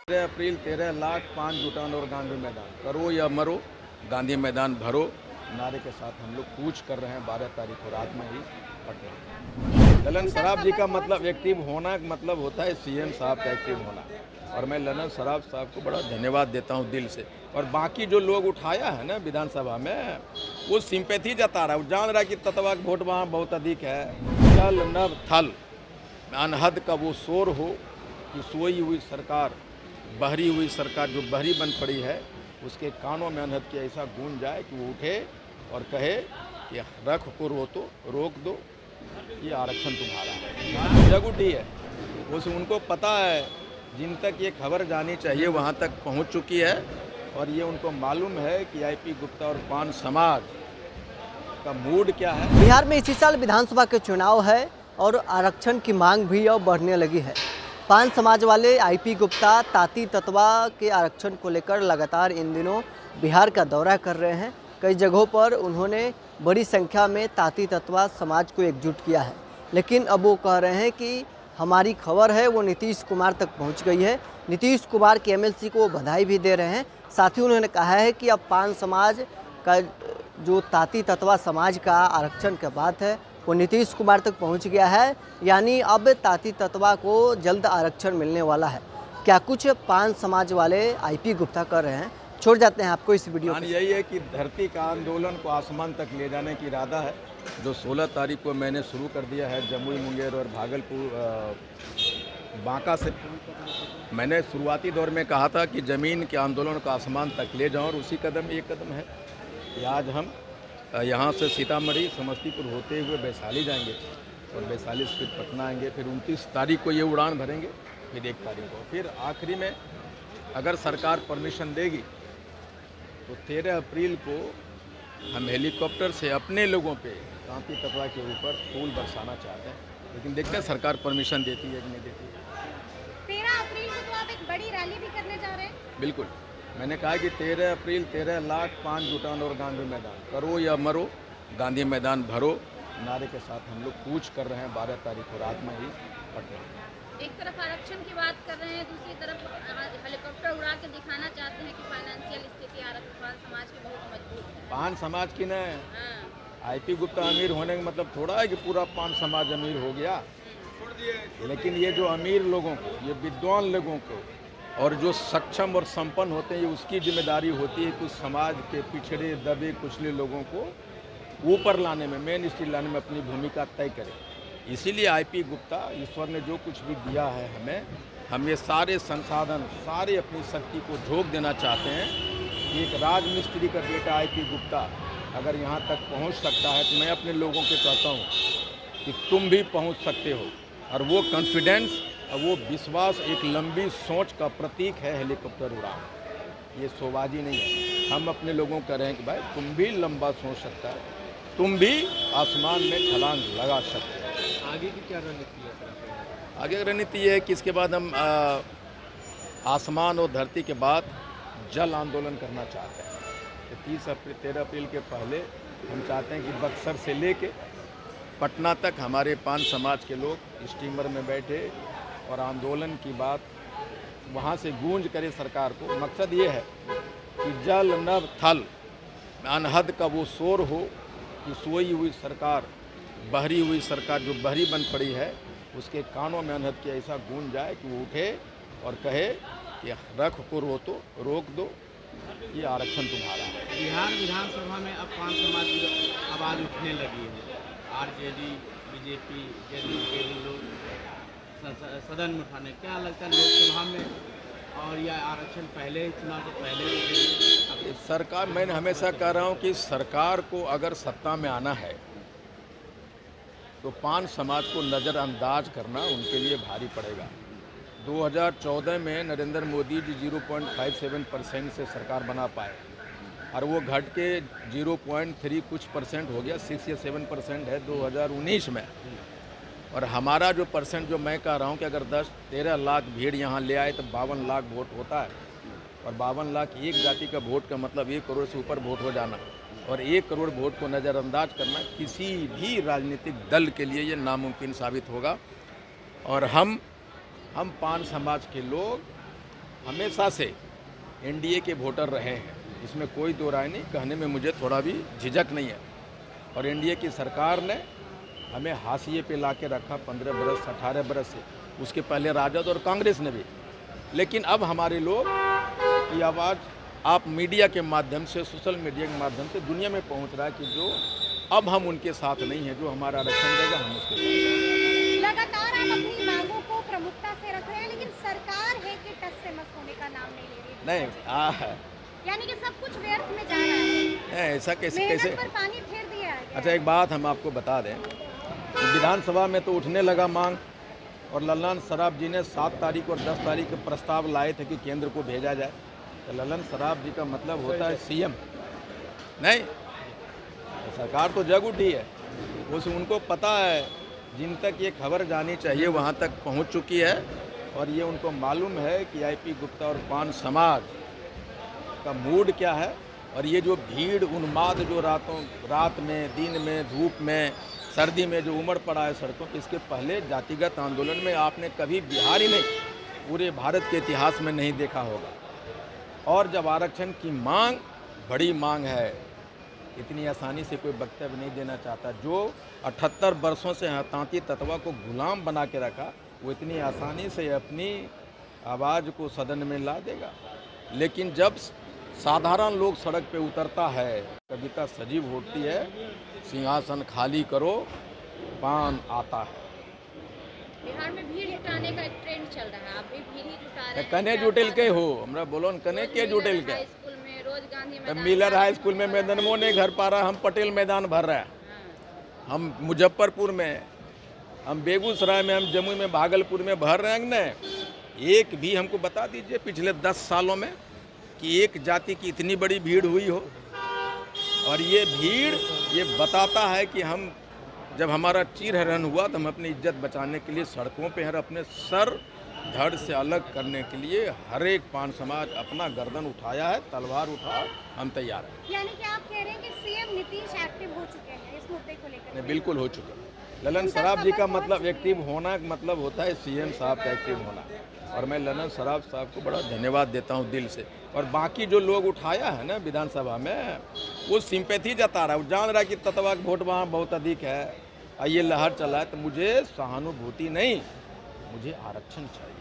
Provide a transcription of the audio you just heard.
13 अप्रैल 13 लाख 5 जुटान और गांधी मैदान करो या मरो, गांधी मैदान भरो नारे के साथ हम लोग कूच कर रहे हैं 12 तारीख को रात में ही पटना। ललन सराफ जी का मतलब एक्टिव होना मतलब होता है सीएम साहब का एक्टिव होना, और मैं ललन सराफ साहब को बड़ा धन्यवाद देता हूं दिल से। और बाकी जो लोग उठाया है ना विधानसभा में, वो सिंपैथी जता रहा है, वो जान रहा है कि तत्वा का वोट वहाँ बहुत अधिक है। जल नभ थल अनहद का वो शोर हो कि सोई हुई सरकार, बहरी हुई सरकार जो बहरी बन पड़ी है, उसके कानों में अनहद की ऐसा गूंज जाए कि वो उठे और कहे कि रख को रोक दो, ये आरक्षण तुम्हारा है। जग उठी है, उनको पता है, जिन तक ये खबर जानी चाहिए वहाँ तक पहुँच चुकी है, और ये उनको मालूम है कि आईपी गुप्ता और पान समाज का मूड क्या है। बिहार में इसी साल विधानसभा के चुनाव है और आरक्षण की मांग भी अब बढ़ने लगी है। पान समाज वाले आईपी गुप्ता ताती तत्वा के आरक्षण को लेकर लगातार इन दिनों बिहार का दौरा कर रहे हैं। कई जगहों पर उन्होंने बड़ी संख्या में ताती तत्वा समाज को एकजुट किया है, लेकिन अब वो कह रहे हैं कि हमारी खबर है वो नीतीश कुमार तक पहुंच गई है। नीतीश कुमार के एमएलसी को बधाई भी दे रहे हैं। साथ ही उन्होंने कहा है कि अब पान समाज का जो ताती तत्वा समाज का आरक्षण की बात है वो नीतीश कुमार तक पहुंच गया है, यानी अब ताती तत्वा को जल्द आरक्षण मिलने वाला है। क्या कुछ पान समाज वाले आईपी गुप्ता कर रहे हैं, छोड़ जाते हैं आपको इस वीडियो में। यही है कि धरती का आंदोलन को आसमान तक ले जाने की इरादा है, जो 16 तारीख को मैंने शुरू कर दिया है। जमुई, मुंगेर और भागलपुर, बांका से मैंने शुरुआती दौर में कहा था कि ज़मीन के आंदोलन को आसमान तक ले जाऊं, और उसी कदम एक कदम है कि आज हम यहाँ से सीतामढ़ी, समस्तीपुर होते हुए वैशाली जाएंगे, और वैशाली से फिर पटना आएंगे, फिर 29 तारीख को ये उड़ान भरेंगे, फिर 1 तारीख को, फिर आखिरी में अगर सरकार परमिशन देगी तो 13 अप्रैल को हम हेलीकॉप्टर से अपने लोगों पे ताती तत्वा के ऊपर फूल बरसाना चाहते हैं, लेकिन देखते हैं सरकार परमिशन देती है कि नहीं देती है। 13 अप्रैल को तो आप एक बड़ी रैली भी करने जा रहे हैं। बिल्कुल, मैंने कहा कि 13 अप्रैल 13 लाख 5 जुटान और गांधी मैदान करो या मरो, गांधी मैदान भरो नारे के साथ हम लोग कूच कर रहे हैं 12 तारीख को रात में ही पटना। एक तरफ आरक्षण की बात कर रहे हैं, दूसरी तरफ हेलीकॉप्टर उड़ा के दिखाना चाहते हैं कि फाइनेंशियल स्थिति पान समाज की बहुत मजबूत है। पान समाज की न हाँ। आईपी गुप्ता अमीर होने का मतलब थोड़ा है कि पूरा पान समाज अमीर हो गया, लेकिन ये जो अमीर लोगों को, ये विद्वान लोगों को, और जो सक्षम और संपन्न होते हैं, ये उसकी जिम्मेदारी होती है कि उस समाज के पिछड़े दबे कुचले लोगों को ऊपर लाने में, मेन स्ट्रीम लाने में अपनी भूमिका तय करें। इसीलिए आईपी गुप्ता, ईश्वर ने जो कुछ भी दिया है हमें, हम ये सारे संसाधन, सारे अपनी शक्ति को झोंक देना चाहते हैं कि एक राजमिस्त्री का बेटा आईपी गुप्ता अगर यहाँ तक पहुँच सकता है, तो मैं अपने लोगों के कहता हूँ कि तुम भी पहुँच सकते हो। और वो कॉन्फिडेंस और वो विश्वास एक लंबी सोच का प्रतीक है हेलीकॉप्टर उड़ान। ये शोबाजी नहीं है। हम अपने लोगों को कह रहे हैं कि भाई तुम भी लंबा सोच सकता है, तुम भी आसमान में छलांग लगा सकते हो। आगे की क्या रणनीति है? आगे की रणनीति ये है कि इसके बाद हम आसमान और धरती के बाद जल आंदोलन करना चाहते हैं। तो 13 अप्रैल के पहले हम चाहते हैं कि बक्सर से लेके पटना तक हमारे पान समाज के लोग स्टीमर में बैठे और आंदोलन की बात वहाँ से गूंज करे सरकार को। मकसद ये है कि जल नभ थल अनहद का वो शोर हो कि सोई हुई सरकार, बहरी हुई सरकार जो बहरी बन पड़ी है, उसके कानों में अनहद की ऐसा गूंज जाए कि वो उठे और कहे कि रख को रोक दो, ये आरक्षण तुम्हारा है। बिहार विधानसभा में अब पान समाज की आवाज़ उठने लगी है। आरजेडी, बीजेपी, जेडीयू के भी लोग सदन में उठाने, क्या लगता है लोकसभा में, और यह आरक्षण पहले चुनाव से पहले सरकार, मैंने हमेशा कह रहा हूँ कि सरकार को अगर सत्ता में आना है तो पान समाज को नज़रअंदाज करना उनके लिए भारी पड़ेगा। 2014 में नरेंद्र मोदी जी 0.57% से सरकार बना पाए, और वो घट के 0.3 कुछ परसेंट हो गया, 6 या 7% है 2019 में। और हमारा जो परसेंट, जो मैं कह रहा हूँ कि अगर 10-13 लाख भीड़ यहाँ ले आए तो 52 लाख वोट होता है, और 52 लाख एक जाति का वोट का मतलब 1 करोड़ से ऊपर वोट हो जाना, और 1 करोड़ वोट को नज़रअंदाज करना किसी भी राजनीतिक दल के लिए ये नामुमकिन साबित होगा। और हम पान समाज के लोग हमेशा से एनडीए के वोटर रहे हैं, इसमें कोई दो राय नहीं, कहने में मुझे थोड़ा भी झिझक नहीं है। और एनडीए की सरकार ने हमें हाशिए पे ला के रखा 15 बरस 18 बरस से, उसके पहले राजद और कांग्रेस ने भी। लेकिन अब हमारे लोग की आवाज़ आप मीडिया के माध्यम से, सोशल मीडिया के माध्यम से दुनिया में पहुंच रहा है कि जो अब हम उनके साथ नहीं हैं, जो हमारा आरक्षण देगा हम उसके साथ। लगातार आप अपनी मांगों को प्रमुखता से रख रहे हैं, लेकिन सरकार है कि टस से मस होने का नाम नहीं ले रही। नहीं, यानी कि सब कुछ व्यर्थ में जा रहा है। ऐसा कैसे मेहनत पर पानी फेर दिया है। अच्छा, एक बात हम आपको बता दें, विधानसभा में तो उठने लगा मांग, और ललन सराफ जी ने 7 तारीख और 10 तारीख के प्रस्ताव लाए थे कि केंद्र को भेजा जाए। तो ललन सराफ जी का मतलब होता है सीएम, नहीं, तो सरकार तो जग उठी है, उस उनको पता है, जिन तक ये खबर जानी चाहिए वहाँ तक पहुँच चुकी है। और ये उनको मालूम है कि आईपी गुप्ता और पान समाज का मूड क्या है। और ये जो भीड़ उन्माद जो रात में, दिन में, धूप में, सर्दी में जो उमड़ पड़ा है सड़कों पर, इसके पहले जातिगत आंदोलन में आपने कभी बिहार ही नहीं, पूरे भारत के इतिहास में नहीं देखा होगा। और जब आरक्षण की मांग बड़ी मांग है, इतनी आसानी से कोई वक्तव्य नहीं देना चाहता। जो 78 वर्षों से तांती तत्वा को गुलाम बना के रखा, वो इतनी आसानी से अपनी आवाज़ को सदन में ला देगा। लेकिन जब साधारण लोग सड़क पे उतरता है, कविता सजीव होती है, सिंहासन खाली करो, पान आता है। बिहार में भीड़ जुटाने का एक ट्रेंड चल रहा है, आप भी भीड़ ही जुटा रहे हैं। कने जुटेल के हो, हमरा बोलो न कने के जुटेल के। हाई स्कूल में रोज गांधी तब मैदान, मिलर हाई स्कूल में मैदानों नहीं घर पा रहा, हम पटेल मैदान भर रहे हैं, हम मुजफ्फरपुर में, हम बेगूसराय में, हम जमुई में, भागलपुर में भर रहे हैं। न एक भी हमको बता दीजिए पिछले 10 सालों में कि एक जाति की इतनी बड़ी भीड़ हुई हो। और ये भीड़ ये बताता है कि हम, जब हमारा चीरहरण हुआ तो हम अपनी इज्जत बचाने के लिए सड़कों पे हर अपने सर धड़ से अलग करने के लिए हर एक पान समाज अपना गर्दन उठाया है, तलवार उठा, हम तैयार हैं। यानी कि आप कह रहे हैं कि सीएम नीतीश एक्टिव हो चुके हैं इस मुद्दे को लेकर? बिल्कुल हो चुके हैं। ललन सराफ जी का मतलब एक्टिव होना मतलब होता है सीएम साहब का एक्टिव होना। और मैं ललन सराफ साहब को बड़ा धन्यवाद देता हूं दिल से। और बाकी जो लोग उठाया है ना विधानसभा में, वो सिंपैथी जता रहा है, वो जान रहा है कि तत्वा का वोट वहाँ बहुत अधिक है, ये लहर चला है। तो मुझे सहानुभूति नहीं, मुझे आरक्षण चाहिए।